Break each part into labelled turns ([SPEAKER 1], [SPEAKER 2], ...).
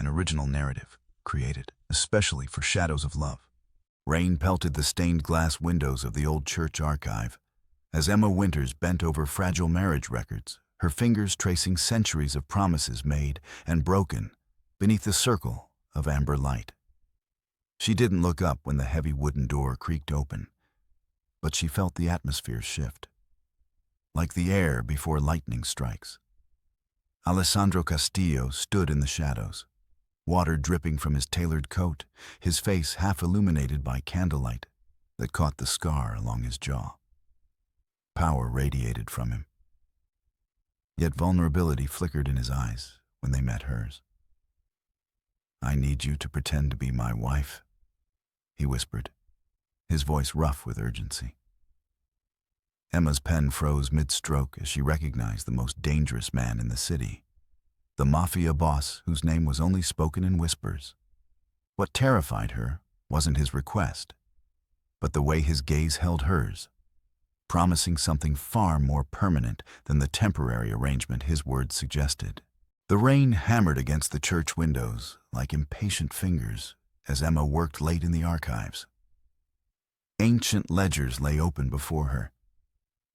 [SPEAKER 1] an original narrative, created especially for Shadows of Love. Rain pelted the stained glass windows of the old church archive as Emma Winters bent over fragile marriage records, her fingers tracing centuries of promises made and broken beneath the circle of amber light. She didn't look up when the heavy wooden door creaked open, but she felt the atmosphere shift, like the air before lightning strikes. Alessandro Castillo stood in the shadows, water dripping from his tailored coat, his face half illuminated by candlelight that caught the scar along his jaw. Power radiated from him, yet vulnerability flickered in his eyes when they met hers. "I need you to pretend to be my wife," he whispered, his voice rough with urgency. Emma's pen froze mid-stroke as she recognized the most dangerous man in the city, the Mafia boss whose name was only spoken in whispers. What terrified her wasn't his request, but the way his gaze held hers, promising something far more permanent than the temporary arrangement his words suggested. The rain hammered against the church windows like impatient fingers as Emma worked late in the archives. Ancient ledgers lay open before her,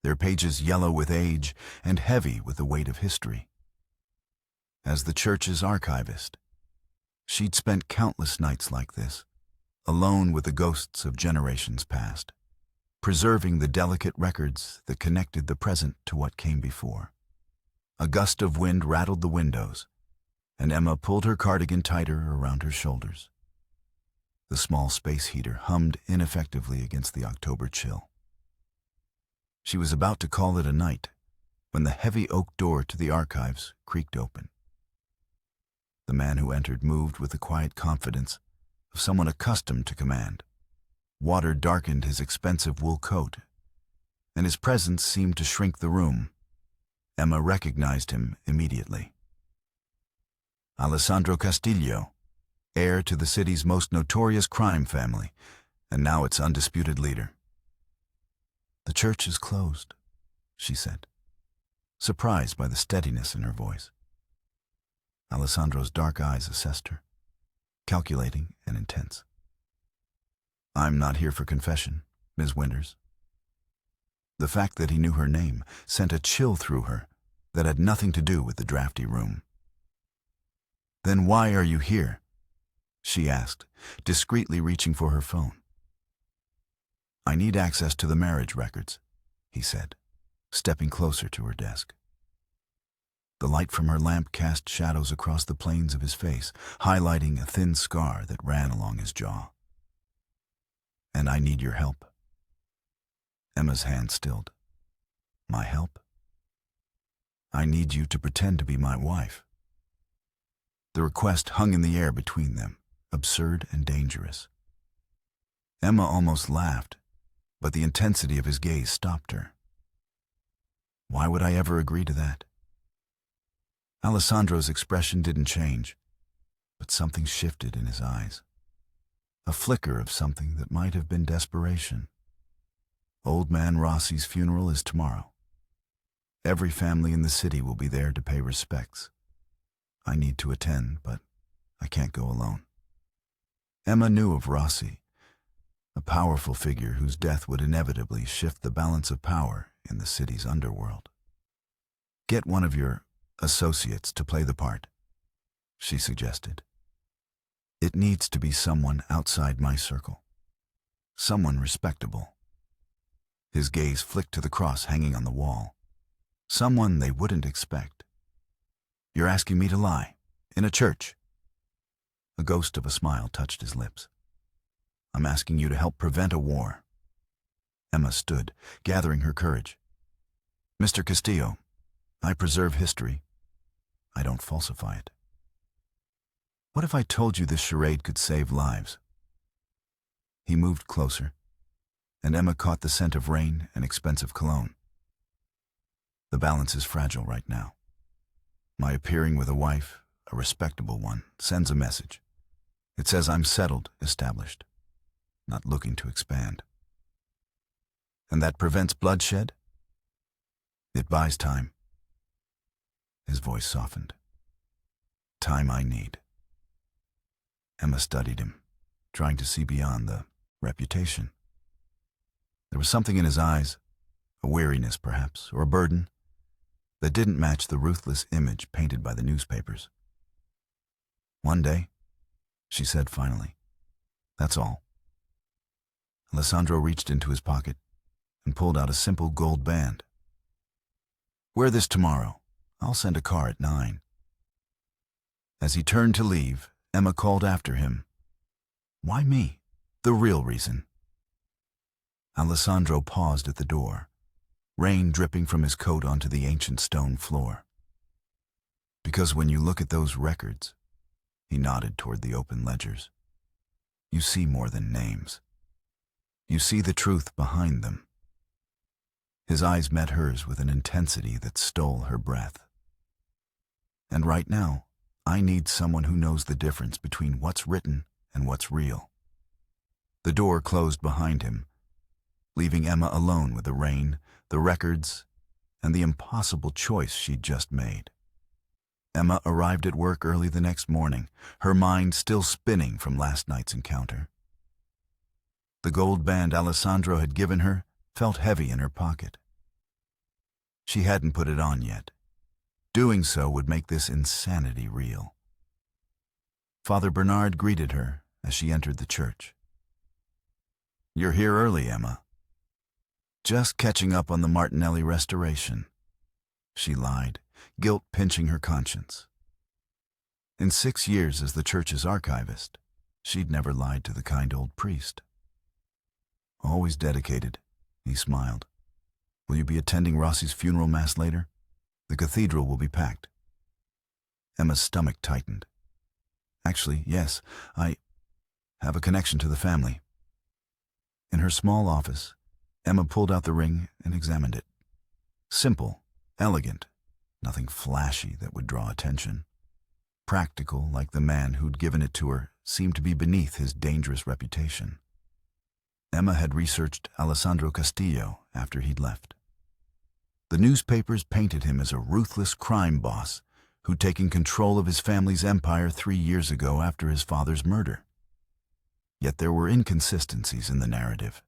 [SPEAKER 1] their pages yellow with age and heavy with the weight of history. As the church's archivist, she'd spent countless nights like this, alone with the ghosts of generations past, preserving the delicate records that connected the present to what came before. A gust of wind rattled the windows, and Emma pulled her cardigan tighter around her shoulders. The small space heater hummed ineffectively against the October chill. She was about to call it a night when the heavy oak door to the archives creaked open. The man who entered moved with the quiet confidence of someone accustomed to command. Water darkened his expensive wool coat, and his presence seemed to shrink the room. Emma recognized him immediately. Alessandro Castillo, heir to the city's most notorious crime family, and now its undisputed leader. "The church is closed," she said, surprised by the steadiness in her voice. Alessandro's dark eyes assessed her, calculating and intense. "I'm not here for confession, Ms. Winters." The fact that he knew her name sent a chill through her that had nothing to do with the drafty room. "Then why are you here?" she asked, discreetly reaching for her phone. "I need access to the marriage records," he said, stepping closer to her desk. The light from her lamp cast shadows across the planes of his face, highlighting a thin scar that ran along his jaw. "And I need your help." Emma's hand stilled. "My help?" "I need you to pretend to be my wife." The request hung in the air between them, absurd and dangerous. Emma almost laughed, but the intensity of his gaze stopped her. Why would I ever agree to that? Alessandro's expression didn't change, but something shifted in his eyes. A flicker of something that might have been desperation. Old man Rossi's funeral is tomorrow. Every family in the city will be there to pay respects. I need to attend, but I can't go alone. Emma knew of Rossi, a powerful figure whose death would inevitably shift the balance of power in the city's underworld. "Get one of your associates to play the part," she suggested. "It needs to be someone outside my circle. Someone respectable." His gaze flicked to the cross hanging on the wall. Someone they wouldn't expect. "You're asking me to lie? In a church?" A ghost of a smile touched his lips. "I'm asking you to help prevent a war." Emma stood, gathering her courage. "Mr. Castillo, I preserve history. I don't falsify it. What if I told you this charade could save lives?" He moved closer, and Emma caught the scent of rain and expensive cologne. "The balance is fragile right now. My appearing with a wife, a respectable one, sends a message. It says I'm settled, established, not looking to expand. And that prevents bloodshed? It buys time." His voice softened. "Time I need." Emma studied him, trying to see beyond the reputation. There was something in his eyes, a weariness perhaps, or a burden, that didn't match the ruthless image painted by the newspapers. "One day," she said finally. "That's all." Alessandro reached into his pocket and pulled out a simple gold band. "Wear this tomorrow. I'll send a car at 9. As he turned to leave, Emma called after him. "Why me? The real reason." Alessandro paused at the door, rain dripping from his coat onto the ancient stone floor. "Because when you look at those records," he nodded toward the open ledgers, "you see more than names. You see the truth behind them." His eyes met hers with an intensity that stole her breath. "And right now, I need someone who knows the difference between what's written and what's real." The door closed behind him, leaving Emma alone with the rain, the records, and the impossible choice she'd just made. Emma arrived at work early the next morning, her mind still spinning from last night's encounter. The gold band Alessandro had given her felt heavy in her pocket. She hadn't put it on yet. Doing so would make this insanity real. Father Bernard greeted her as she entered the church. "You're here early, Emma." "Just catching up on the Martinelli restoration," she lied, guilt pinching her conscience. In 6 years as the church's archivist, she'd never lied to the kind old priest. "Always dedicated," he smiled. "Will you be attending Rossi's funeral mass later? The cathedral will be packed." Emma's stomach tightened. "Actually, yes, I have a connection to the family." In her small office, Emma pulled out the ring and examined it. Simple, elegant, nothing flashy that would draw attention. Practical, like the man who'd given it to her seemed to be beneath his dangerous reputation. Emma had researched Alessandro Castillo after he'd left. The newspapers painted him as a ruthless crime boss who'd taken control of his family's empire 3 years ago after his father's murder. Yet there were inconsistencies in the narrative.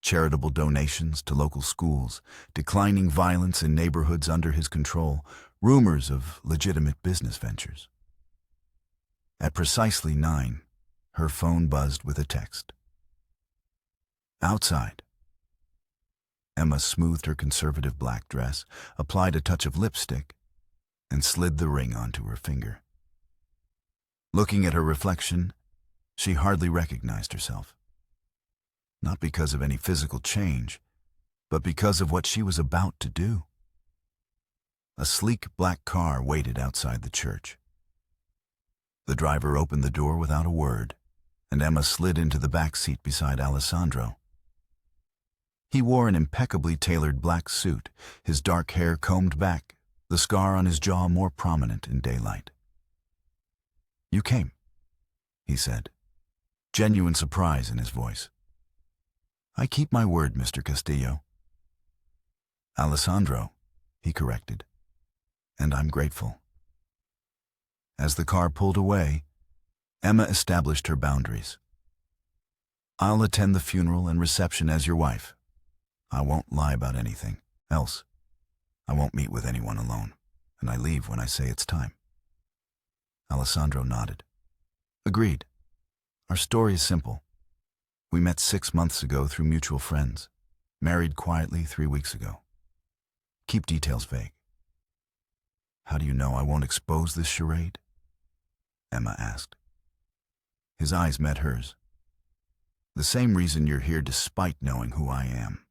[SPEAKER 1] Charitable donations to local schools, declining violence in neighborhoods under his control, rumors of legitimate business ventures. At precisely 9, her phone buzzed with a text. "Outside." Emma smoothed her conservative black dress, applied a touch of lipstick, and slid the ring onto her finger. Looking at her reflection, she hardly recognized herself. Not because of any physical change, but because of what she was about to do. A sleek black car waited outside the church. The driver opened the door without a word, and Emma slid into the back seat beside Alessandro. He wore an impeccably tailored black suit, his dark hair combed back, the scar on his jaw more prominent in daylight. "You came," he said, genuine surprise in his voice. "I keep my word, Mr. Castillo." "Alessandro," he corrected, "and I'm grateful." As the car pulled away, Emma established her boundaries. "I'll attend the funeral and reception as your wife. I won't lie about anything else. I won't meet with anyone alone, and I leave when I say it's time." Alessandro nodded. "Agreed. Our story is simple. We met 6 months ago through mutual friends, married quietly 3 weeks ago. Keep details vague." "How do you know I won't expose this charade?" Emma asked. His eyes met hers. "The same reason you're here despite knowing who I am.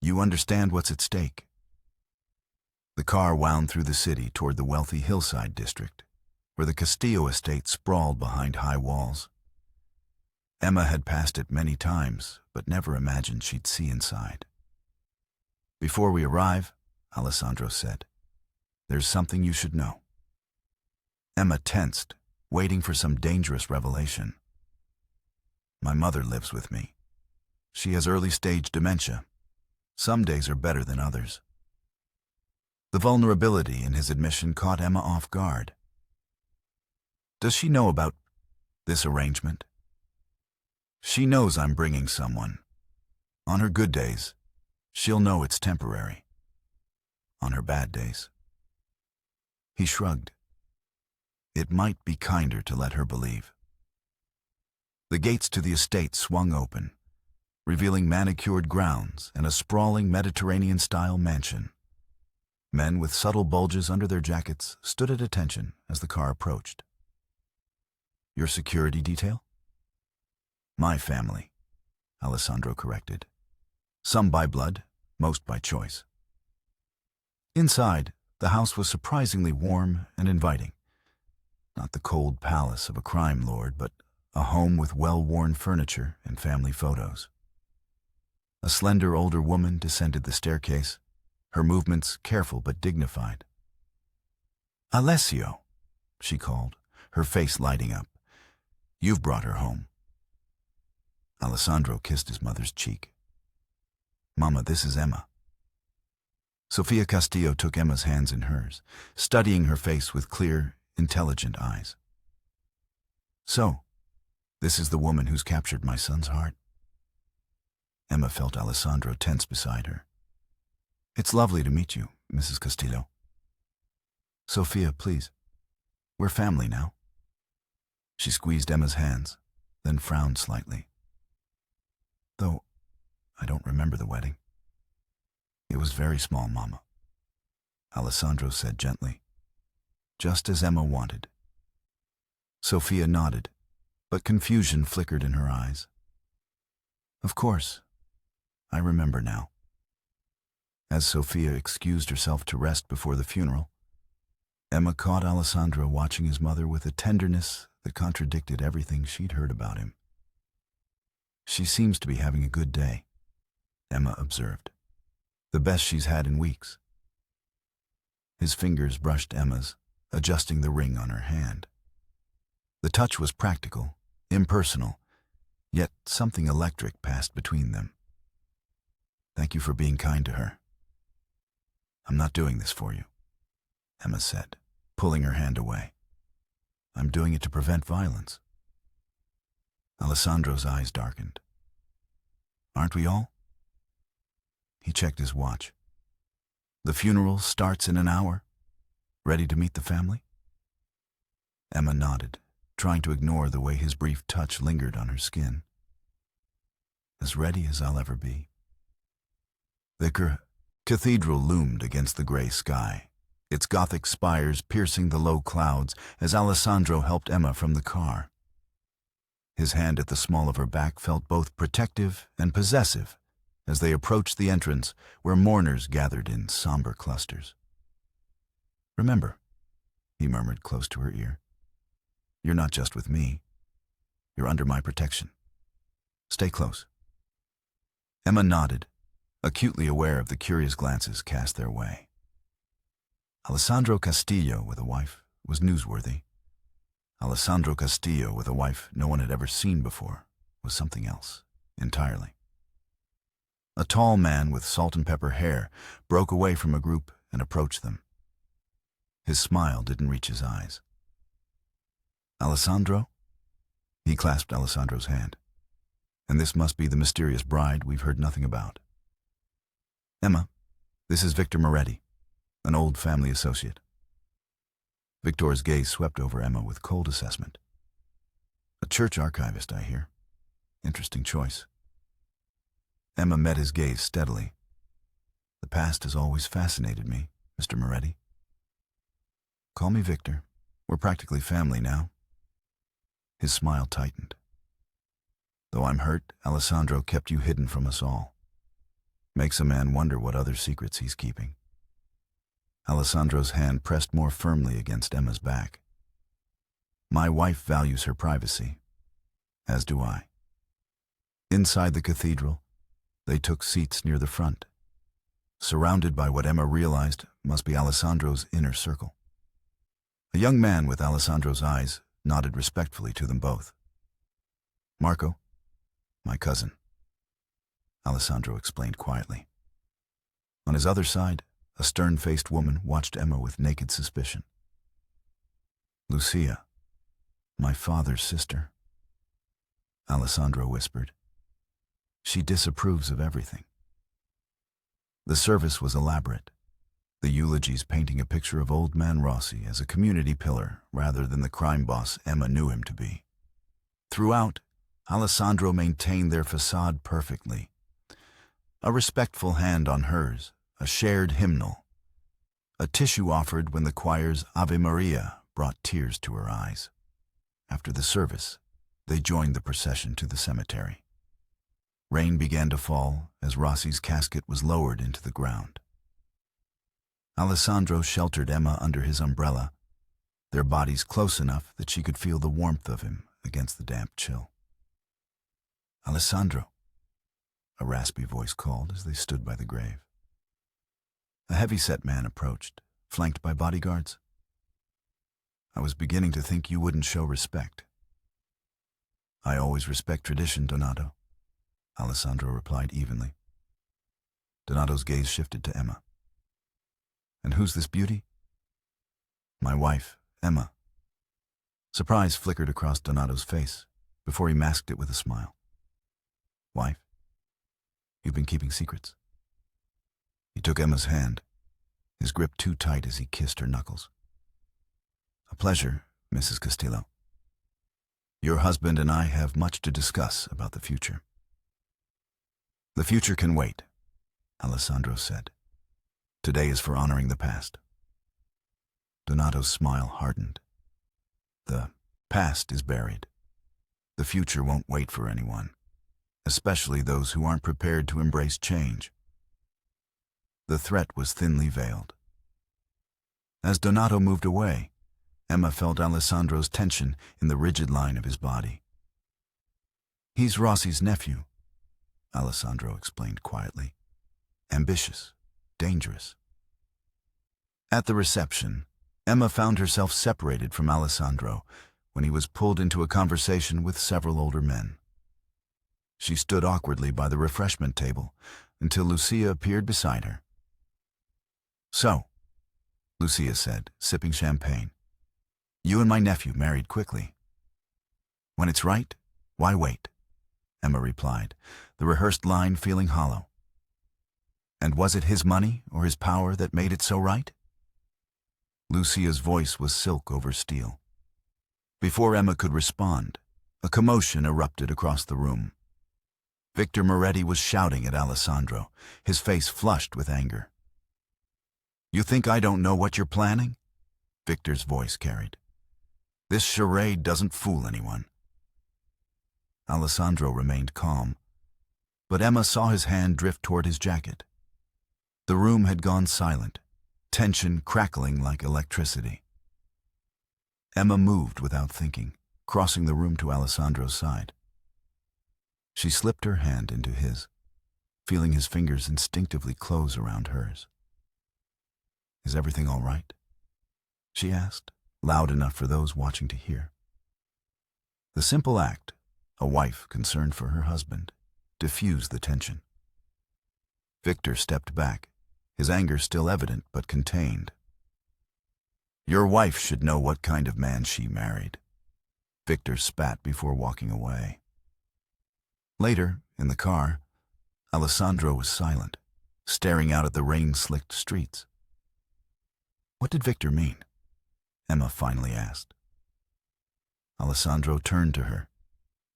[SPEAKER 1] You understand what's at stake." The car wound through the city toward the wealthy hillside district, where the Castillo estate sprawled behind high walls. Emma had passed it many times, but never imagined she'd see inside. "Before we arrive," Alessandro said, "there's something you should know." Emma tensed, waiting for some dangerous revelation. "My mother lives with me. She has early-stage dementia. Some days are better than others." The vulnerability in his admission caught Emma off guard. Does she know about this arrangement? She knows I'm bringing someone. On her good days, she'll know it's temporary. On her bad days. He shrugged. It might be kinder to let her believe. The gates to the estate swung open, revealing manicured grounds and a sprawling Mediterranean-style mansion. Men with subtle bulges under their jackets stood at attention as the car approached. Your security detail? My family, Alessandro corrected. Some by blood, most by choice. Inside, the house was surprisingly warm and inviting. Not the cold palace of a crime lord, but a home with well-worn furniture and family photos. A slender older woman descended the staircase, her movements careful but dignified. Alessio, she called, her face lighting up. You've brought her home. Alessandro kissed his mother's cheek. Mama, this is Emma. Sofia Castillo took Emma's hands in hers, studying her face with clear, intelligent eyes. So, this is the woman who's captured my son's heart. Emma felt Alessandro tense beside her. It's lovely to meet you, Mrs. Castillo. Sofia, please. We're family now. She squeezed Emma's hands, then frowned slightly. Though, I don't remember the wedding. It was very small, Mama. Alessandro said gently. Just as Emma wanted. Sofia nodded, but confusion flickered in her eyes. Of course. I remember now. As Sofia excused herself to rest before the funeral, Emma caught Alessandro watching his mother with a tenderness that contradicted everything she'd heard about him. She seems to be having a good day, Emma observed. The best she's had in weeks. His fingers brushed Emma's, adjusting the ring on her hand. The touch was practical, impersonal, yet something electric passed between them. Thank you for being kind to her. I'm not doing this for you, Emma said, pulling her hand away. I'm doing it to prevent violence. Alessandro's eyes darkened. Aren't we all? He checked his watch. The funeral starts in an hour. Ready to meet the family? Emma nodded, trying to ignore the way his brief touch lingered on her skin. As ready as I'll ever be. The cathedral loomed against the gray sky, its Gothic spires piercing the low clouds as Alessandro helped Emma from the car. His hand at the small of her back felt both protective and possessive as they approached the entrance where mourners gathered in somber clusters. Remember, he murmured close to her ear, you're not just with me. You're under my protection. Stay close. Emma nodded, acutely aware of the curious glances cast their way. Alessandro Castillo with a wife was newsworthy. Alessandro Castillo with a wife no one had ever seen before was something else, entirely. A tall man with salt and pepper hair broke away from a group and approached them. His smile didn't reach his eyes. Alessandro? He clasped Alessandro's hand. And this must be the mysterious bride we've heard nothing about. Emma, this is Victor Moretti, an old family associate. Victor's gaze swept over Emma with cold assessment. A church archivist, I hear. Interesting choice. Emma met his gaze steadily. The past has always fascinated me, Mr. Moretti. Call me Victor. We're practically family now. His smile tightened. Though I'm hurt, Alessandro kept you hidden from us all. Makes a man wonder what other secrets he's keeping. Alessandro's hand pressed more firmly against Emma's back. My wife values her privacy, as do I. Inside the cathedral, they took seats near the front, surrounded by what Emma realized must be Alessandro's inner circle. A young man with Alessandro's eyes nodded respectfully to them both. Marco, my cousin, Alessandro explained quietly. On his other side, a stern-faced woman watched Emma with naked suspicion. Lucia, My father's sister, Alessandro whispered. She disapproves of everything. The service was elaborate, the eulogies painting a picture of Old Man Rossi as a community pillar rather than the crime boss Emma knew him to be. Throughout, Alessandro maintained their facade perfectly. A respectful hand on hers, a shared hymnal. A tissue offered when the choir's Ave Maria brought tears to her eyes. After the service, they joined the procession to the cemetery. Rain began to fall as Rossi's casket was lowered into the ground. Alessandro sheltered Emma under his umbrella, their bodies close enough that she could feel the warmth of him against the damp chill. Alessandro, a raspy voice called as they stood by the grave. A heavy-set man approached, flanked by bodyguards. I was beginning to think you wouldn't show respect. I always respect tradition, Donato, Alessandro replied evenly. Donato's gaze shifted to Emma. And who's this beauty? My wife, Emma. Surprise flickered across Donato's face before he masked it with a smile. Wife? You've been keeping secrets. He took Emma's hand, his grip too tight as he kissed her knuckles. A pleasure, Mrs. Castillo. Your husband and I have much to discuss about the future. The future can wait, Alessandro said. Today is for honoring the past. Donato's smile hardened. The past is buried. The future won't wait for anyone, especially those who aren't prepared to embrace change. The threat was thinly veiled. As Donato moved away, Emma felt Alessandro's tension in the rigid line of his body. He's Rossi's nephew, Alessandro explained quietly. Ambitious, dangerous. At the reception, Emma found herself separated from Alessandro when he was pulled into a conversation with several older men. She stood awkwardly by the refreshment table until Lucia appeared beside her. So, Lucia said, sipping champagne, you and my nephew married quickly. When it's right, why wait? Emma replied, the rehearsed line feeling hollow. And was it his money or his power that made it so right? Lucia's voice was silk over steel. Before Emma could respond, a commotion erupted across the room. Victor Moretti was shouting at Alessandro, his face flushed with anger. You think I don't know what you're planning? Victor's voice carried. This charade doesn't fool anyone. Alessandro remained calm, but Emma saw his hand drift toward his jacket. The room had gone silent, tension crackling like electricity. Emma moved without thinking, crossing the room to Alessandro's side. She slipped her hand into his, feeling his fingers instinctively close around hers. Is everything all right? She asked, loud enough for those watching to hear. The simple act, a wife concerned for her husband, diffused the tension. Victor stepped back, his anger still evident but contained. Your wife should know what kind of man she married. Victor spat before walking away. Later, in the car, Alessandro was silent, staring out at the rain-slicked streets. What did Victor mean? Emma finally asked. Alessandro turned to her,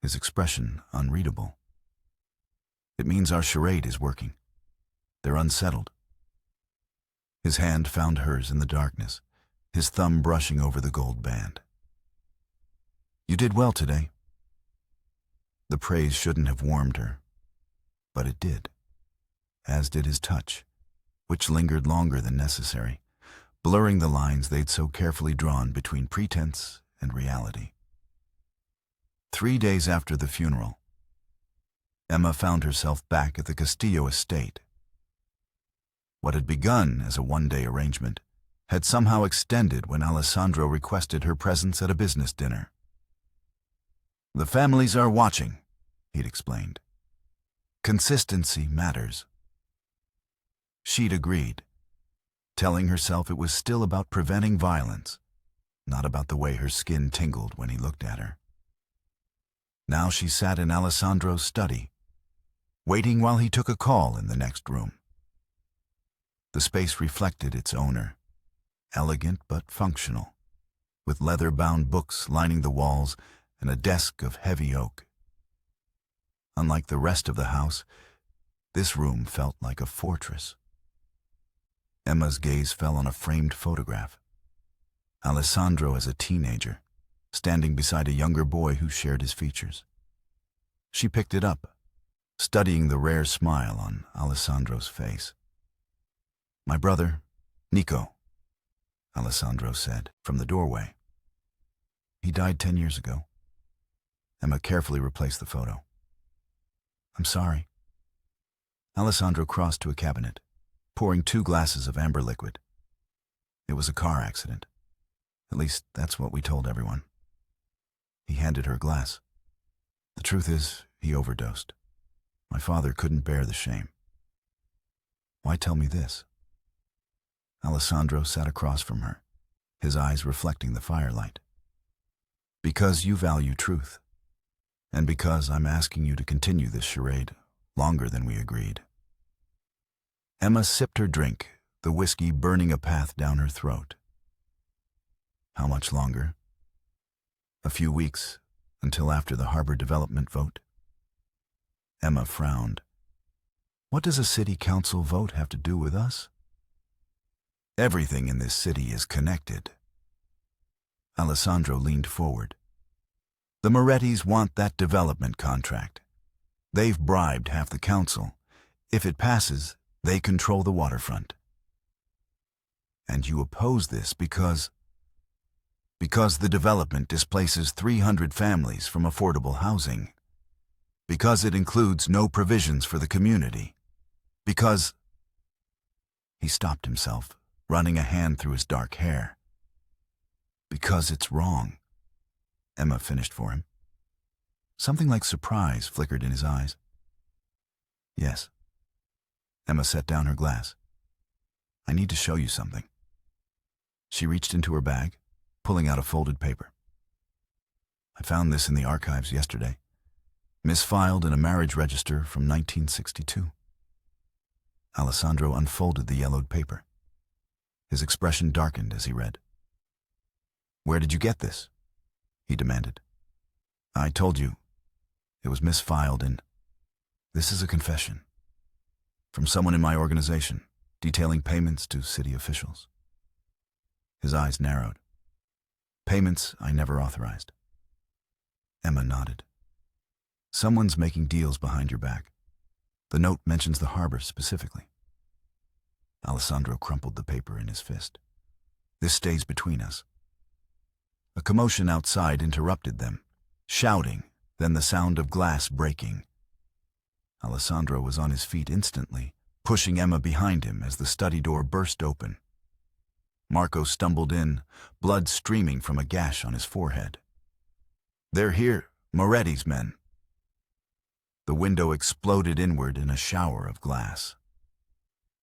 [SPEAKER 1] his expression unreadable. It means our charade is working. They're unsettled. His hand found hers in the darkness, his thumb brushing over the gold band. You did well today. The praise shouldn't have warmed her, but it did, as did his touch, which lingered longer than necessary, blurring the lines they'd so carefully drawn between pretense and reality. 3 days after the funeral, Emma found herself back at the Castillo estate. What had begun as a one-day arrangement had somehow extended when Alessandro requested her presence at a business dinner. The families are watching, he'd explained. Consistency matters. She'd agreed, telling herself it was still about preventing violence, not about the way her skin tingled when he looked at her. Now she sat in Alessandro's study, waiting while he took a call in the next room. The space reflected its owner, elegant but functional, with leather-bound books lining the walls and a desk of heavy oak. Unlike the rest of the house, this room felt like a fortress. Emma's gaze fell on a framed photograph. Alessandro as a teenager, standing beside a younger boy who shared his features. She picked it up, studying the rare smile on Alessandro's face. "My brother, Nico," Alessandro said from the doorway. "He died 10 years ago." Emma carefully replaced the photo. "I'm sorry." Alessandro crossed to a cabinet, pouring 2 glasses of amber liquid. "It was a car accident. At least, that's what we told everyone." He handed her a glass. "The truth is, he overdosed. My father couldn't bear the shame." "Why tell me this?" Alessandro sat across from her, his eyes reflecting the firelight. "Because you value truth, and because I'm asking you to continue this charade longer than we agreed." Emma sipped her drink, the whiskey burning a path down her throat. "How much longer?" "A few weeks, until after the harbor development vote." Emma frowned. "What does a city council vote have to do with us?" "Everything in this city is connected." Alessandro leaned forward. "The Morettis want that development contract. They've bribed half the council. If it passes, they control the waterfront." "And you oppose this because the development displaces 300 families from affordable housing. Because it includes no provisions for the community. Because..." He stopped himself, running a hand through his dark hair. "Because it's wrong," Emma finished for him. Something like surprise flickered in his eyes. "Yes." Emma set down her glass. "I need to show you something." She reached into her bag, pulling out a folded paper. "I found this in the archives yesterday, misfiled in a marriage register from 1962. Alessandro unfolded the yellowed paper. His expression darkened as he read. "Where did you get this?" he demanded. "I told you. It was misfiled in..." "This is a confession. From someone in my organization, detailing payments to city officials." His eyes narrowed. "Payments I never authorized." Emma nodded. "Someone's making deals behind your back. The note mentions the harbor specifically." Alessandro crumpled the paper in his fist. "This stays between us." A commotion outside interrupted them, shouting, then the sound of glass breaking. Alessandro was on his feet instantly, pushing Emma behind him as the study door burst open. Marco stumbled in, blood streaming from a gash on his forehead. "They're here, Moretti's men." The window exploded inward in a shower of glass.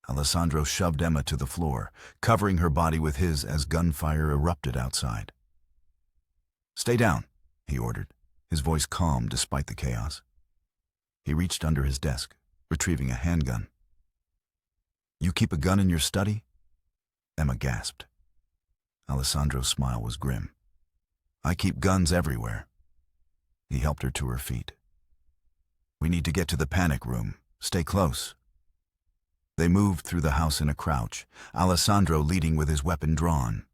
[SPEAKER 1] Alessandro shoved Emma to the floor, covering her body with his as gunfire erupted outside. "Stay down," he ordered, his voice calm despite the chaos. He reached under his desk, retrieving a handgun. "You keep a gun in your study?" Emma gasped. Alessandro's smile was grim. "I keep guns everywhere." He helped her to her feet. "We need to get to the panic room. Stay close." They moved through the house in a crouch, Alessandro leading with his weapon drawn.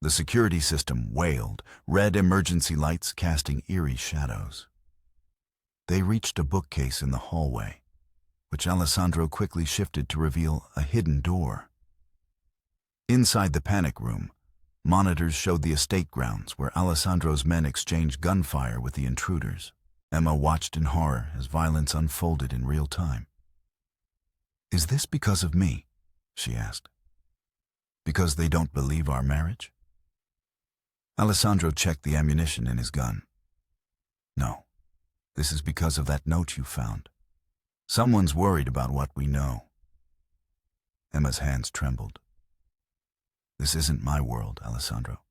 [SPEAKER 1] The security system wailed, red emergency lights casting eerie shadows. They reached a bookcase in the hallway, which Alessandro quickly shifted to reveal a hidden door. Inside the panic room, monitors showed the estate grounds where Alessandro's men exchanged gunfire with the intruders. Emma watched in horror as violence unfolded in real time. "Is this because of me?" she asked. "Because they don't believe our marriage?" Alessandro checked the ammunition in his gun. "No, this is because of that note you found. Someone's worried about what we know." Emma's hands trembled. "This isn't my world, Alessandro.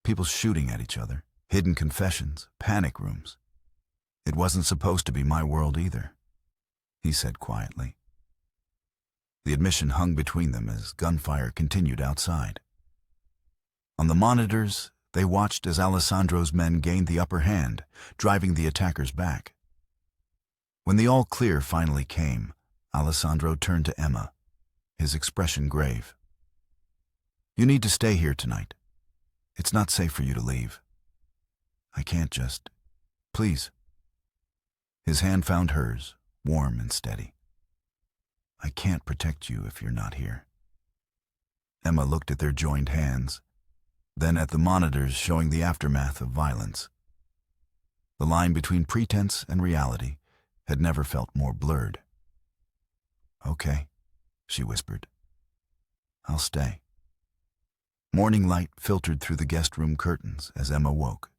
[SPEAKER 1] People shooting at each other, hidden confessions, panic rooms. It wasn't supposed to be my world either, he said quietly. The admission hung between them as gunfire continued outside. On the monitors, they watched as Alessandro's men gained the upper hand, driving the attackers back. When the all clear finally came, Alessandro turned to Emma, his expression grave. "You need to stay here tonight. It's not safe for you to leave. I can't just... Please." His hand found hers, warm and steady. "I can't protect you if you're not here." Emma looked at their joined hands, then at the monitors showing the aftermath of violence. The line between pretense and reality had never felt more blurred. "Okay," she whispered. "I'll stay." Morning light filtered through the guest room curtains as Emma woke,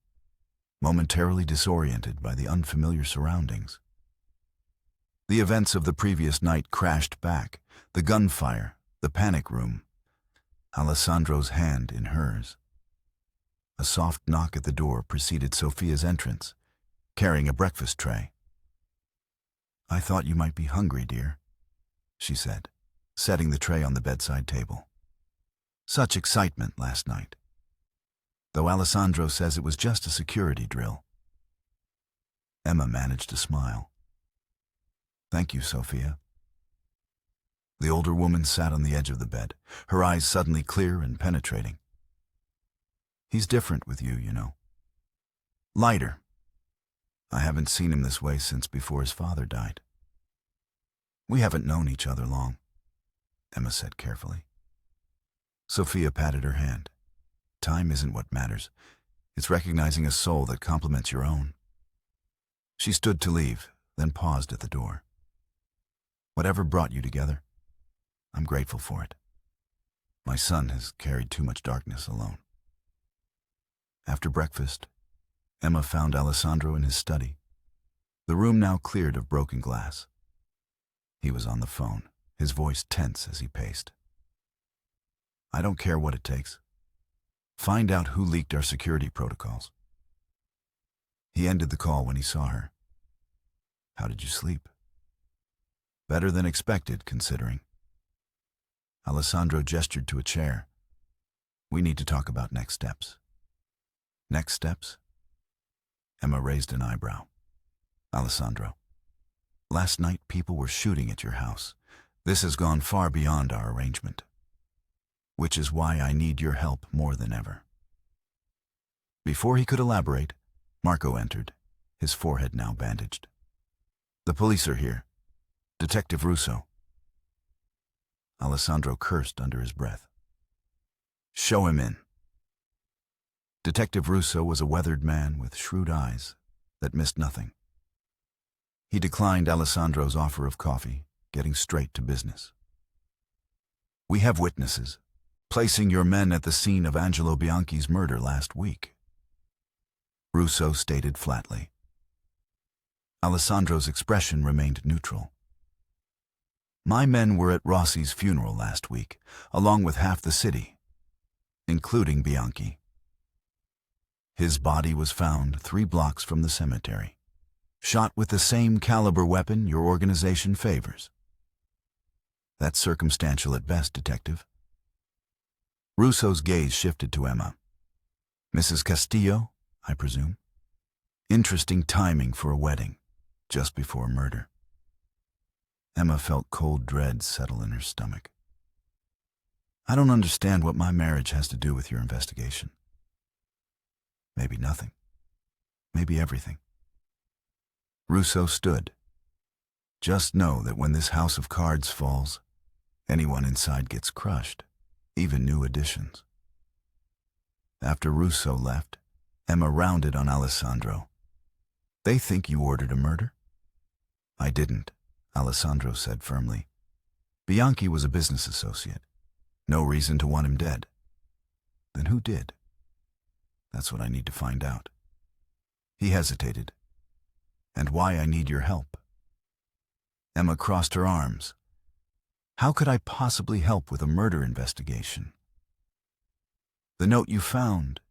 [SPEAKER 1] momentarily disoriented by the unfamiliar surroundings. The events of the previous night crashed back, the gunfire, the panic room, Alessandro's hand in hers. A soft knock at the door preceded Sophia's entrance, carrying a breakfast tray. "I thought you might be hungry, dear," she said, setting the tray on the bedside table. "Such excitement last night. Though Alessandro says it was just a security drill." Emma managed to smile. "Thank you, Sophia." The older woman sat on the edge of the bed, her eyes suddenly clear and penetrating. "He's different with you, you know. Lighter. I haven't seen him this way since before his father died." "We haven't known each other long," Emma said carefully. Sophia patted her hand. "Time isn't what matters. It's recognizing a soul that complements your own." She stood to leave, then paused at the door. "Whatever brought you together, I'm grateful for it. My son has carried too much darkness alone." After breakfast, Emma found Alessandro in his study, the room now cleared of broken glass. He was on the phone, his voice tense as he paced. "I don't care what it takes. Find out who leaked our security protocols." He ended the call when he saw her. "How did you sleep?" "Better than expected, considering." Alessandro gestured to a chair. "We need to talk about next steps." "Next steps?" Emma raised an eyebrow. "Alessandro, last night people were shooting at your house. This has gone far beyond our arrangement. Which is why I need your help more than ever." Before he could elaborate, Marco entered, his forehead now bandaged. "The police are here. Detective Russo." Alessandro cursed under his breath. "Show him in." Detective Russo was a weathered man with shrewd eyes that missed nothing. He declined Alessandro's offer of coffee, getting straight to business. "We have witnesses, placing your men at the scene of Angelo Bianchi's murder last week," Russo stated flatly. Alessandro's expression remained neutral. "My men were at Rossi's funeral last week, along with half the city, including Bianchi. His body was found 3 blocks from the cemetery, shot with the same caliber weapon your organization favors." "That's circumstantial at best, Detective." Russo's gaze shifted to Emma. "Mrs. Castillo, I presume? Interesting timing for a wedding, just before murder." Emma felt cold dread settle in her stomach. "I don't understand what my marriage has to do with your investigation." "Maybe nothing. Maybe everything." Russo stood. "Just know that when this house of cards falls, anyone inside gets crushed, even new additions." After Russo left, Emma rounded on Alessandro. "They think you ordered a murder?" "I didn't," Alessandro said firmly. "Bianchi was a business associate. No reason to want him dead." "Then who did?" "That's what I need to find out." He hesitated. "And why I need your help." Emma crossed her arms. "How could I possibly help with a murder investigation?" "The note you found.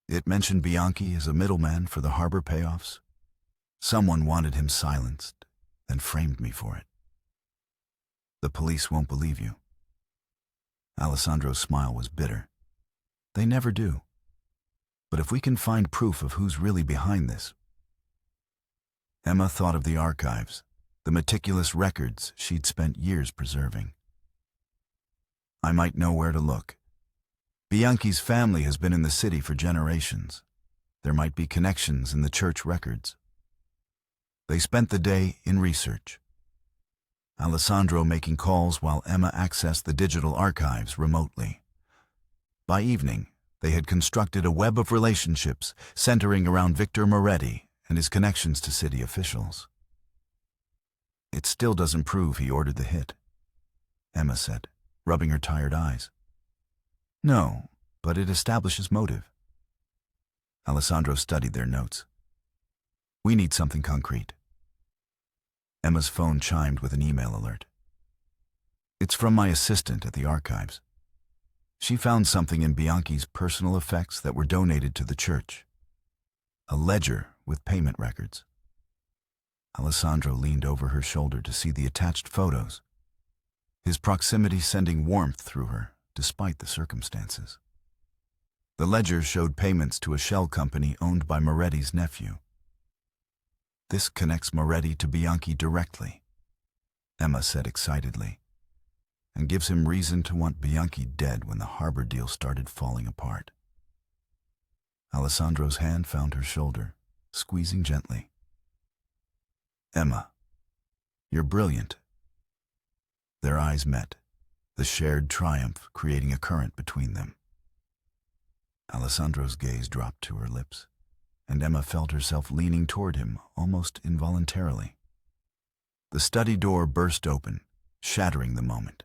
[SPEAKER 1] It mentioned Bianchi as a middleman for the harbor payoffs. Someone wanted him silenced, then framed me for it. The police won't believe you. Alessandro's smile was bitter. They never do. But if we can find proof of who's really behind this... Emma thought of the archives, the meticulous records she'd spent years preserving. I might know where to look. Bianchi's family has been in the city for generations. There might be connections in the church records. They spent the day in research. Alessandro making calls while Emma accessed the digital archives remotely. By evening, they had constructed a web of relationships centering around Victor Moretti and his connections to city officials. It still doesn't prove he ordered the hit, Emma said, rubbing her tired eyes. No, but it establishes motive. Alessandro studied their notes. We need something concrete. Emma's phone chimed with an email alert. It's from my assistant at the archives. She found something in Bianchi's personal effects that were donated to the church. A ledger with payment records. Alessandro leaned over her shoulder to see the attached photos, his proximity sending warmth through her, despite the circumstances. The ledger showed payments to a shell company owned by Moretti's nephew. This connects Moretti to Bianchi directly, Emma said excitedly, and gives him reason to want Bianchi dead when the harbor deal started falling apart. Alessandro's hand found her shoulder, squeezing gently. Emma, you're brilliant. Their eyes met, the shared triumph creating a current between them. Alessandro's gaze dropped to her lips, and Emma felt herself leaning toward him almost involuntarily. The study door burst open, shattering the moment.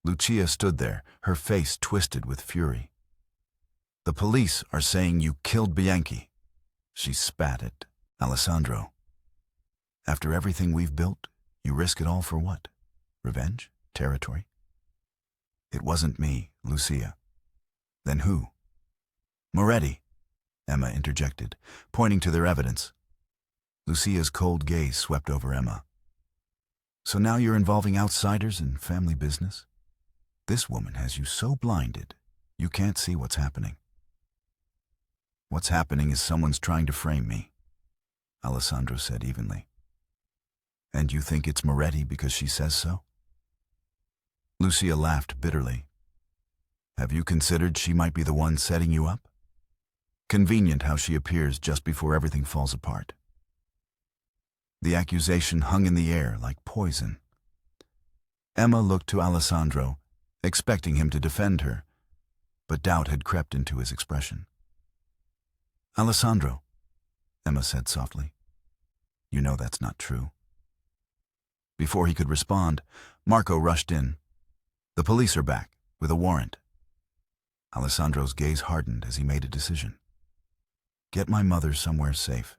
[SPEAKER 1] Lucia stood there, her face twisted with fury. The police are saying you killed Bianchi. She spat at Alessandro. After everything we've built, you risk it all for what? Revenge? Territory? It wasn't me, Lucia. Then who? Moretti, Emma interjected, pointing to their evidence. Lucia's cold gaze swept over Emma. So now you're involving outsiders in family business? This woman has you so blinded, you can't see what's happening. What's happening is someone's trying to frame me, Alessandro said evenly. And you think it's Moretti because she says so? Lucia laughed bitterly. Have you considered she might be the one setting you up? Convenient how she appears just before everything falls apart. The accusation hung in the air like poison. Emma looked to Alessandro, expecting him to defend her, but doubt had crept into his expression. Alessandro, Emma said softly, you know that's not true. Before he could respond, Marco rushed in. The police are back, with a warrant. Alessandro's gaze hardened as he made a decision. Get my mother somewhere safe.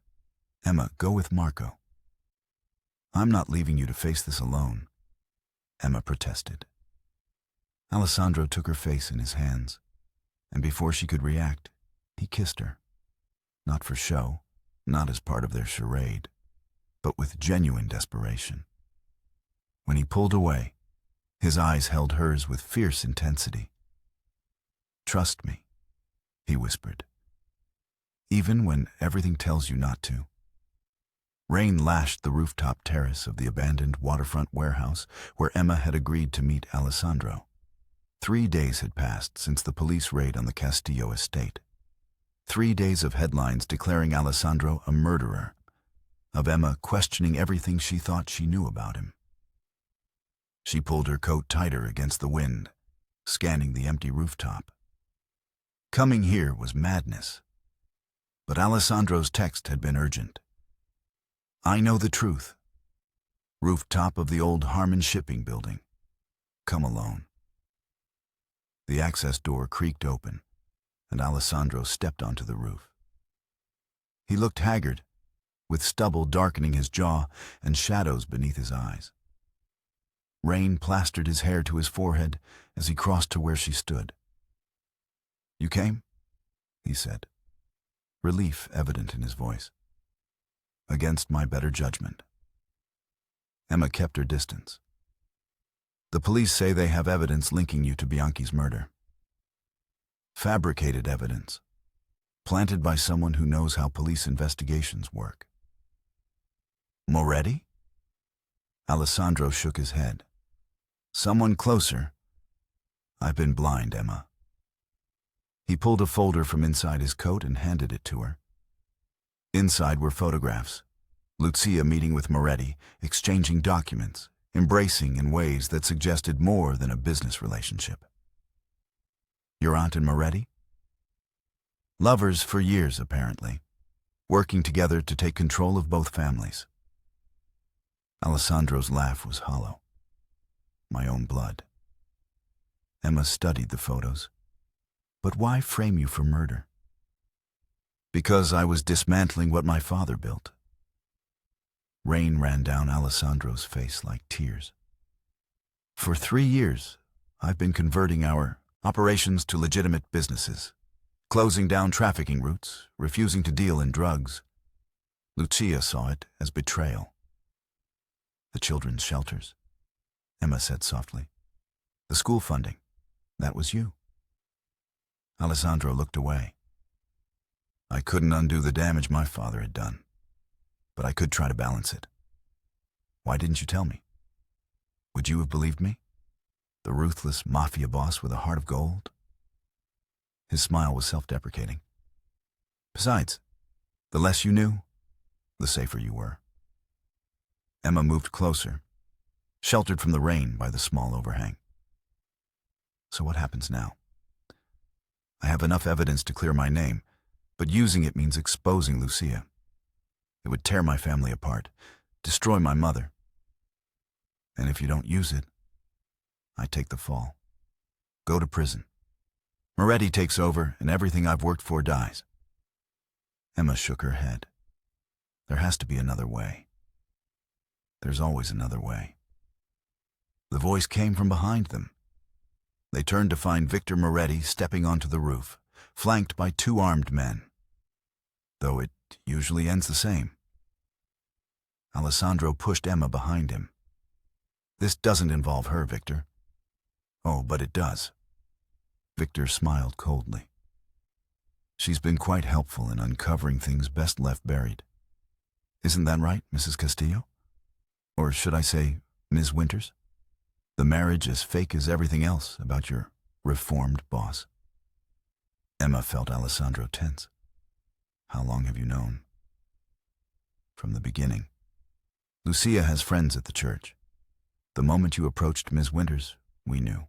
[SPEAKER 1] Emma, go with Marco. I'm not leaving you to face this alone, Emma protested. Alessandro took her face in his hands, and before she could react, he kissed her. Not for show, not as part of their charade, but with genuine desperation. When he pulled away, his eyes held hers with fierce intensity. Trust me, he whispered, even when everything tells you not to. Rain lashed the rooftop terrace of the abandoned waterfront warehouse where Emma had agreed to meet Alessandro. 3 days had passed since the police raid on the Castillo estate. 3 days of headlines declaring Alessandro a murderer, of Emma questioning everything she thought she knew about him. She pulled her coat tighter against the wind, scanning the empty rooftop. Coming here was madness. But Alessandro's text had been urgent. I know the truth. Rooftop of the old Harmon shipping building. Come alone. The access door creaked open, and Alessandro stepped onto the roof. He looked haggard, with stubble darkening his jaw and shadows beneath his eyes. Rain plastered his hair to his forehead as he crossed to where she stood. You came? he said, relief evident in his voice. Against my better judgment. Emma kept her distance. The police say they have evidence linking you to Bianchi's murder. Fabricated evidence, planted by someone who knows how police investigations work. Moretti? Alessandro shook his head. Someone closer. I've been blind, Emma. He pulled a folder from inside his coat and handed it to her. Inside were photographs. Lucia meeting with Moretti, exchanging documents, embracing in ways that suggested more than a business relationship. Your aunt and Moretti? Lovers for years, apparently, working together to take control of both families. Alessandro's laugh was hollow. My own blood. Emma studied the photos. But why frame you for murder? Because I was dismantling what my father built. Rain ran down Alessandro's face like tears. For 3 years, I've been converting our operations to legitimate businesses, closing down trafficking routes, refusing to deal in drugs. Lucia saw it as betrayal. The children's shelters, Emma said softly. The school funding, that was you. Alessandro looked away. I couldn't undo the damage my father had done, but I could try to balance it. Why didn't you tell me? Would you have believed me? The ruthless Mafia boss with a heart of gold? His smile was self-deprecating. Besides, the less you knew, the safer you were. Emma moved closer, sheltered from the rain by the small overhang. So what happens now? I have enough evidence to clear my name, but using it means exposing Lucia. It would tear my family apart, destroy my mother. And if you don't use it, I take the fall. Go to prison. Moretti takes over, and everything I've worked for dies. Emma shook her head. There has to be another way. There's always another way. The voice came from behind them. They turned to find Victor Moretti stepping onto the roof, flanked by 2 armed men. Though it usually ends the same. Alessandro pushed Emma behind him. This doesn't involve her, Victor. Oh, but it does. Victor smiled coldly. She's been quite helpful in uncovering things best left buried. Isn't that right, Mrs. Castillo? Or should I say, Ms. Winters? The marriage as fake as everything else about your reformed boss. Emma felt Alessandro tense. How long have you known? From the beginning. Lucia has friends at the church. The moment you approached Ms. Winters, we knew.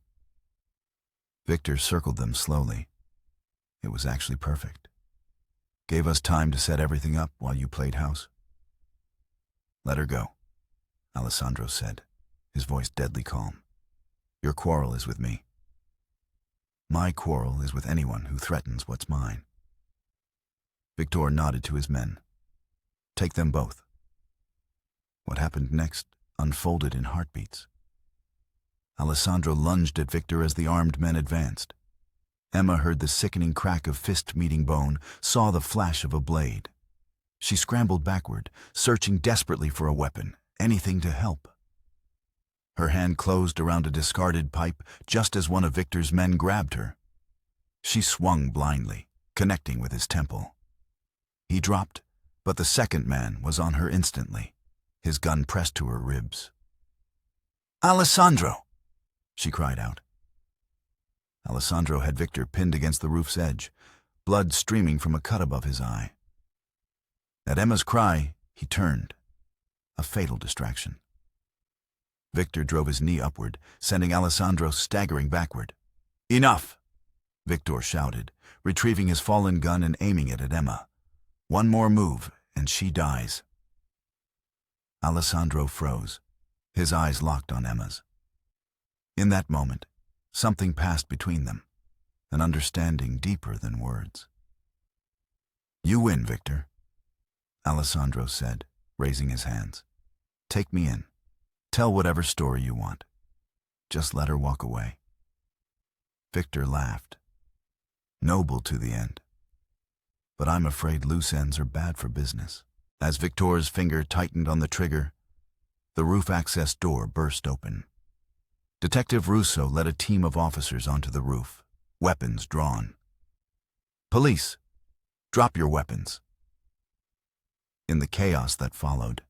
[SPEAKER 1] Victor circled them slowly. It was actually perfect. Gave us time to set everything up while you played house. Let her go, Alessandro said, his voice deadly calm. Your quarrel is with me. My quarrel is with anyone who threatens what's mine. Victor nodded to his men. Take them both. What happened next unfolded in heartbeats. Alessandro lunged at Victor as the armed men advanced. Emma heard the sickening crack of fist meeting bone, saw the flash of a blade. She scrambled backward, searching desperately for a weapon, anything to help. Her hand closed around a discarded pipe just as one of Victor's men grabbed her. She swung blindly, connecting with his temple. He dropped, but the second man was on her instantly, his gun pressed to her ribs. Alessandro! She cried out. Alessandro had Victor pinned against the roof's edge, blood streaming from a cut above his eye. At Emma's cry, he turned, a fatal distraction. Victor drove his knee upward, sending Alessandro staggering backward. Enough! Victor shouted, retrieving his fallen gun and aiming it at Emma. One more move, and she dies. Alessandro froze, his eyes locked on Emma's. In that moment, something passed between them, an understanding deeper than words. You win, Victor, Alessandro said, raising his hands. Take me in. Tell whatever story you want. Just let her walk away. Victor laughed. Noble to the end. but I'm afraid loose ends are bad for business. As Victor's finger tightened on the trigger, the roof access door burst open. Detective Russo led a team of officers onto the roof, weapons drawn. "Police, drop your weapons." In the chaos that followed,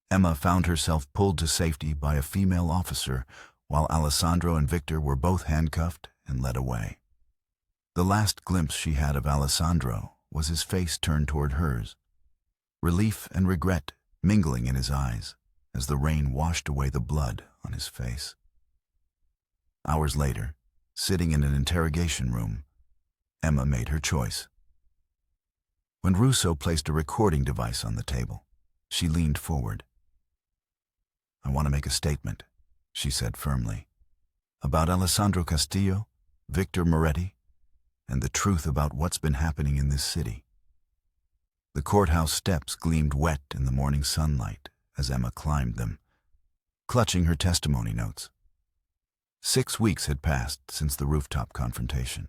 [SPEAKER 1] Emma found herself pulled to safety by a female officer while Alessandro and Victor were both handcuffed and led away. The last glimpse she had of Alessandro was his face turned toward hers, relief and regret mingling in his eyes as the rain washed away the blood on his face. Hours later, sitting in an interrogation room, Emma made her choice. When Russo placed a recording device on the table, she leaned forward. "I want to make a statement," she said firmly, "about Alessandro Castillo, Victor Moretti, and the truth about what's been happening in this city." The courthouse steps gleamed wet in the morning sunlight as Emma climbed them, clutching her testimony notes. 6 weeks had passed since the Rooftop confrontation.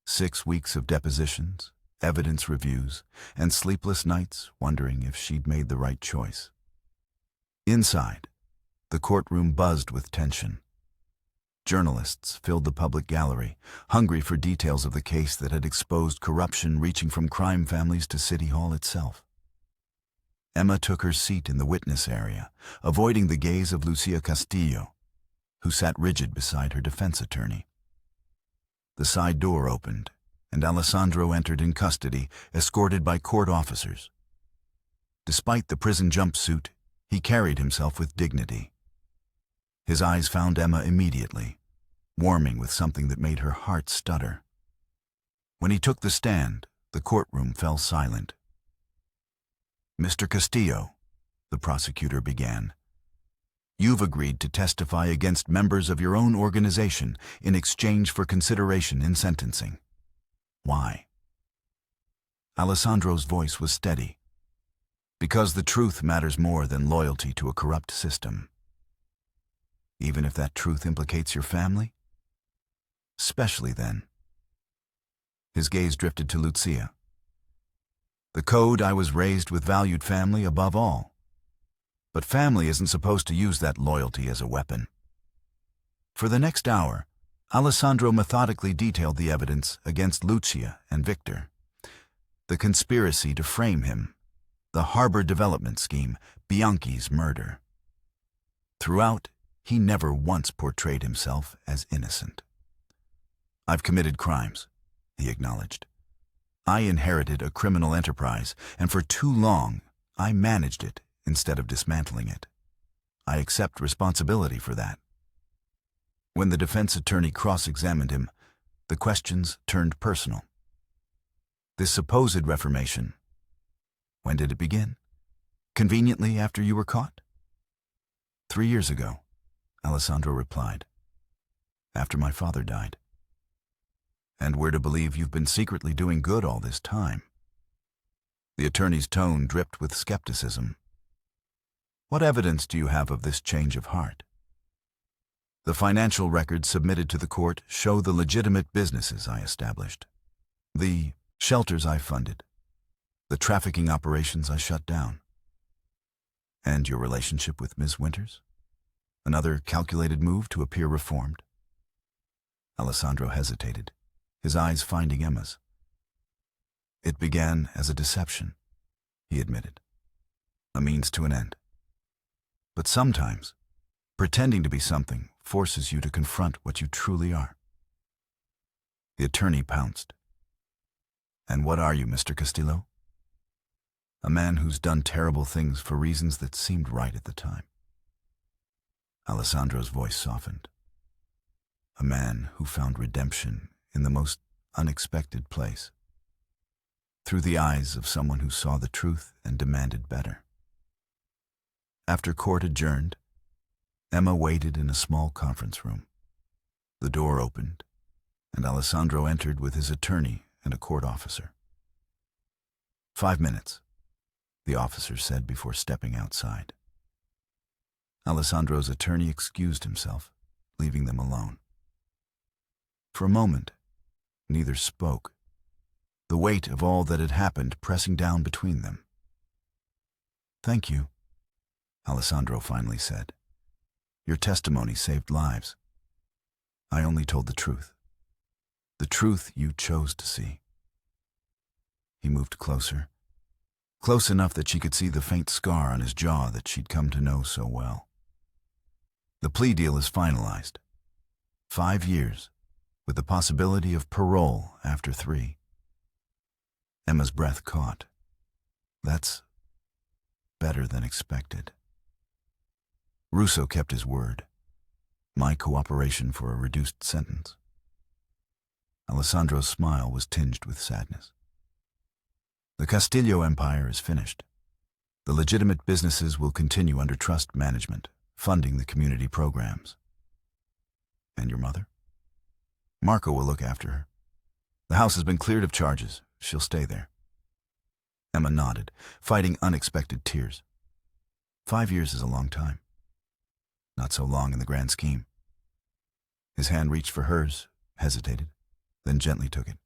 [SPEAKER 1] 6 weeks of depositions, evidence reviews, and sleepless nights wondering if she'd made the right choice. Inside, the courtroom buzzed with tension. Journalists filled the public gallery, hungry for details of the case that had exposed corruption reaching from crime families to City Hall itself. Emma took her seat in the witness area, avoiding the gaze of Lucia Castillo, who sat rigid beside her defense attorney. The side door opened, and Alessandro entered in custody, escorted by court officers. Despite the prison jumpsuit, he carried himself with dignity. His eyes found Emma immediately, warming with something that made her heart stutter. When he took the stand, the courtroom fell silent. "Mr. Castillo," the prosecutor began, "you've agreed to testify against members of your own organization in exchange for consideration in sentencing. Why?" Alessandro's voice was steady. "Because the truth matters more than loyalty to a corrupt system. Even if that truth implicates your family? Especially then." His gaze drifted to Lucia. "The code I was raised with valued family above all. But family isn't supposed to use that loyalty as a weapon." For the next hour, Alessandro methodically detailed the evidence against Lucia and Victor. The conspiracy to frame him, the harbor development scheme, Bianchi's murder. Throughout, he never once portrayed himself as innocent. "I've committed crimes," he acknowledged. "I inherited a criminal enterprise, and for too long, I managed it instead of dismantling it. I accept responsibility for that." When the defense attorney cross-examined him, the questions turned personal. "This supposed reformation, when did it begin? Conveniently after you were caught?" 3 years ago, Alessandro replied. "After my father died." "And we're to believe you've been secretly doing good all this time." The attorney's tone dripped with skepticism. "What evidence do you have of this change of heart?" "The financial records submitted to the court show the legitimate businesses I established, the shelters I funded, the trafficking operations I shut down." "And your relationship with Ms. Winters? Another calculated move to appear reformed?" Alessandro hesitated, his eyes finding Emma's. "It began as a deception," he admitted, "a means to an end. But sometimes, pretending to be something forces you to confront what you truly are." The attorney pounced. "And what are you, Mr. Castillo?" "A man who's done terrible things for reasons that seemed right at the time." Alessandro's voice softened. "A man who found redemption in the most unexpected place, through the eyes of someone who saw the truth and demanded better." After court adjourned, Emma waited in a small conference room. The door opened, and Alessandro entered with his attorney and a court officer. "5 minutes," the officer said before stepping outside. Alessandro's attorney excused himself, leaving them alone. For a moment, neither spoke. The the weight of all that had happened pressing down between them. "Thank you," Alessandro finally said. "Your testimony saved lives. I only told the truth you chose to see." He moved closer, close enough that she could see the faint scar on his jaw that she'd come to know so well. "The plea deal is finalized. 5 years, with the possibility of parole after 3. Emma's breath caught. "That's better than expected." Russo kept his word. My cooperation for a reduced sentence. Alessandro's smile was tinged with sadness. "The Castillo empire is finished. The legitimate businesses will continue under trust management, funding the community programs." "And your mother?" "Marco will look after her. The house has been cleared of charges. She'll stay there." Emma nodded, fighting unexpected tears. 5 years is a long time. Not so long in the grand scheme. His hand reached for hers, hesitated, then gently took it.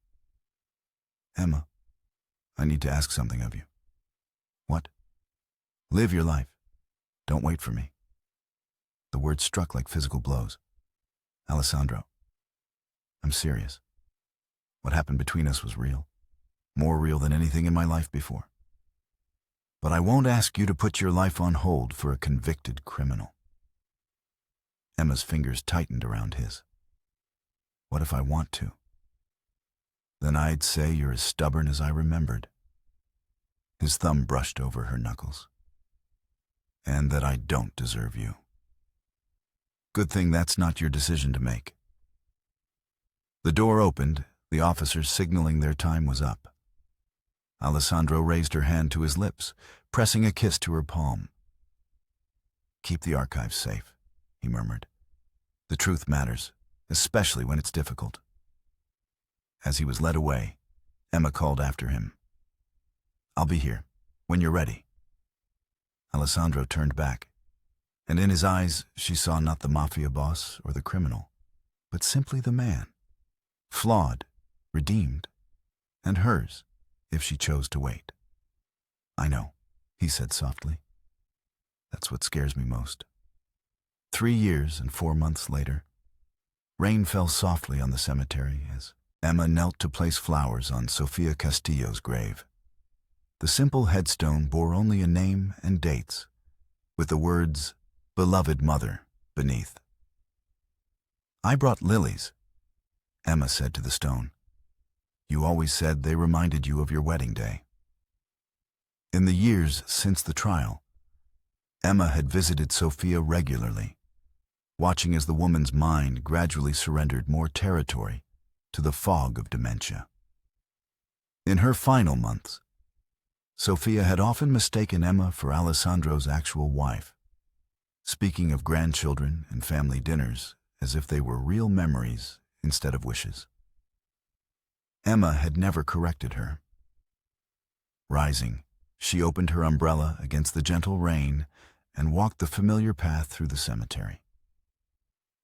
[SPEAKER 1] "Emma, I need to ask something of you." "What?" "Live your life. Don't wait for me." The words struck like physical blows. "Alessandro, I'm serious. What happened between us was real. More real than anything in my life before. But I won't ask you to put your life on hold for a convicted criminal." Emma's fingers tightened around his. "What if I want to?" "Then I'd say you're as stubborn as I remembered." His thumb brushed over her knuckles. "And that I don't deserve you. Good thing that's not your decision to make." The door opened, the officers signaling their time was up. Alessandro raised her hand to his lips, pressing a kiss to her palm. "Keep the archives safe," he murmured. "The truth matters, especially when it's difficult." As he was led away, Emma called after him. "I'll be here, when you're ready." Alessandro turned back, and in his eyes she saw not the Mafia boss or the criminal, but simply the man, flawed, redeemed, and hers, if she chose to wait. "I know," he said softly. "That's what scares me most." 3 years and 4 months later, rain fell softly on the cemetery as Emma knelt to place flowers on Sofia Castillo's grave. The simple headstone bore only a name and dates, with the words, "Beloved Mother," beneath. "I brought lilies," Emma said to the stone. "You always said they reminded you of your wedding day." In the years since the trial, Emma had visited Sofia regularly, watching as the woman's mind gradually surrendered more territory to the fog of dementia. In her final months, Sofia had often mistaken Emma for Alessandro's actual wife, speaking of grandchildren and family dinners as if they were real memories instead of wishes. Emma had never corrected her. Rising, she opened her umbrella against the gentle rain and walked the familiar path through the cemetery.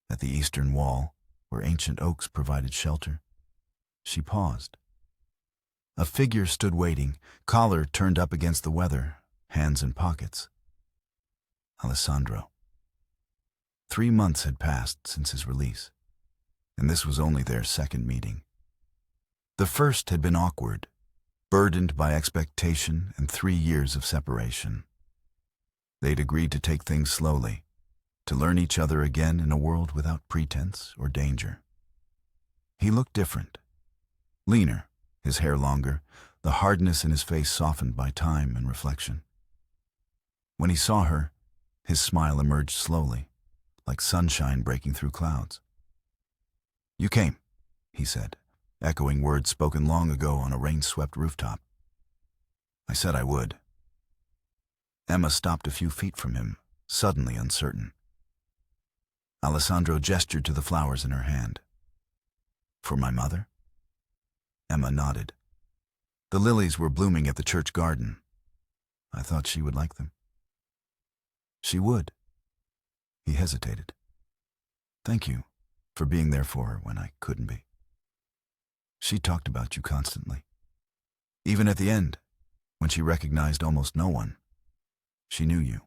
[SPEAKER 1] At the eastern wall, where ancient oaks provided shelter, she paused. A figure stood waiting, collar turned up against the weather, hands in pockets. Alessandro. 3 months had passed since his release, and this was only their second meeting. The first had been awkward, burdened by expectation and 3 years of separation. They'd agreed to take things slowly, to learn each other again in a world without pretense or danger. He looked different, leaner, his hair longer, the hardness in his face softened by time and reflection. When he saw her, his smile emerged slowly, like sunshine breaking through clouds. "You came," he said, echoing words spoken long ago on a rain-swept rooftop. "I said I would." Emma stopped a few feet from him, suddenly uncertain. Alessandro gestured to the flowers in her hand. "For my mother?" Emma nodded. "The lilies were blooming at the church garden. I thought she would like them." "She would." He hesitated. "Thank you for being there for her when I couldn't be. She talked about you constantly." Even at the end, when she recognized almost no one, she knew you.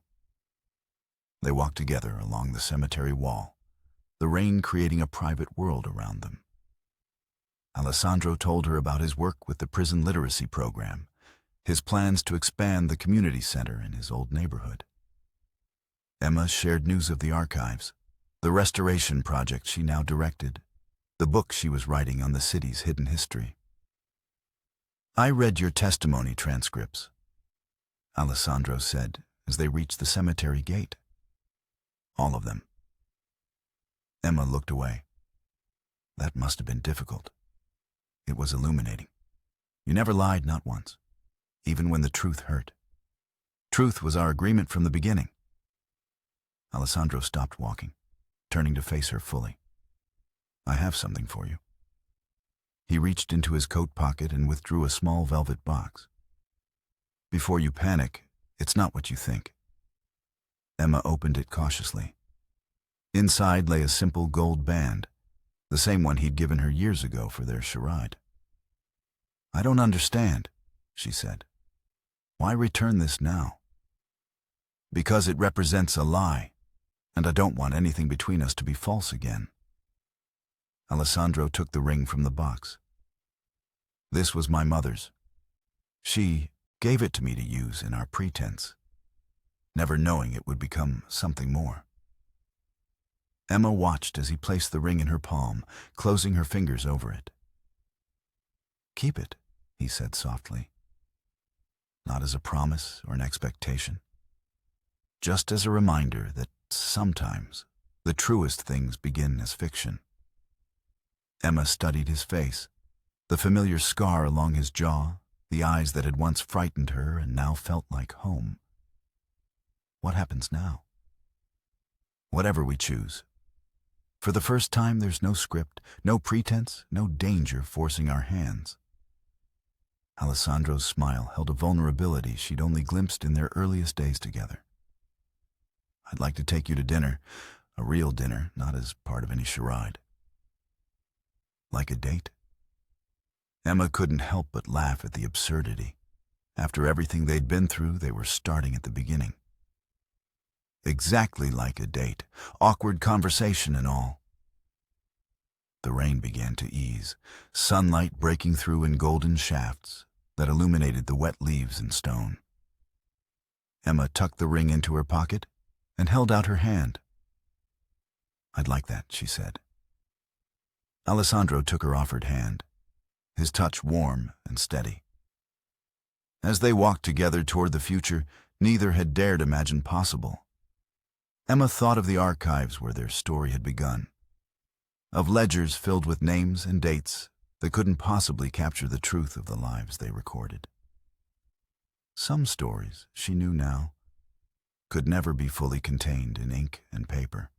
[SPEAKER 1] They walked together along the cemetery wall, the rain creating a private world around them. Alessandro told her about his work with the prison literacy program, his plans to expand the community center in his old neighborhood. Emma shared news of the archives, the restoration project she now directed, the book she was writing on the city's hidden history. "I read your testimony transcripts," Alessandro said as they reached the cemetery gate. "All of them." Emma looked away. "That must have been difficult." It was illuminating. "You never lied, not once, even when the truth hurt. Truth was our agreement from the beginning." Alessandro stopped walking, turning to face her fully. "I have something for you." He reached into his coat pocket and withdrew a small velvet box. "Before you panic, it's not what you think." Emma opened it cautiously. Inside lay a simple gold band, the same one he'd given her years ago for their charade. "I don't understand," she said. "Why return this now?" "Because it represents a lie, and I don't want anything between us to be false again." Alessandro took the ring from the box. "This was my mother's. She gave it to me to use in our pretense, never knowing it would become something more." Emma watched as he placed the ring in her palm, closing her fingers over it. "Keep it," he said softly. "Not as a promise or an expectation. Just as a reminder that sometimes the truest things begin as fiction." Emma studied his face, the familiar scar along his jaw, the eyes that had once frightened her and now felt like home. "What happens now?" "Whatever we choose. For the first time, there's no script, no pretense, no danger forcing our hands." Alessandro's smile held a vulnerability she'd only glimpsed in their earliest days together. "I'd like to take you to dinner, a real dinner, not as part of any charade." "Like a date?" Emma couldn't help but laugh at the absurdity. After everything they'd been through, they were starting at the beginning. "Exactly like a date, awkward conversation and all." The rain began to ease, sunlight breaking through in golden shafts that illuminated the wet leaves and stone. Emma tucked the ring into her pocket and held out her hand. "I'd like that," she said. Alessandro took her offered hand, his touch warm and steady. As they walked together toward the future neither had dared imagine possible, Emma thought of the archives where their story had begun, of ledgers filled with names and dates that couldn't possibly capture the truth of the lives they recorded. Some stories, she knew now, could never be fully contained in ink and paper.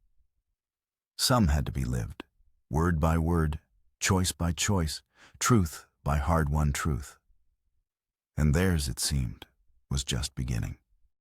[SPEAKER 1] Some had to be lived, word by word, choice by choice, truth by hard-won truth. And theirs, it seemed, was just beginning.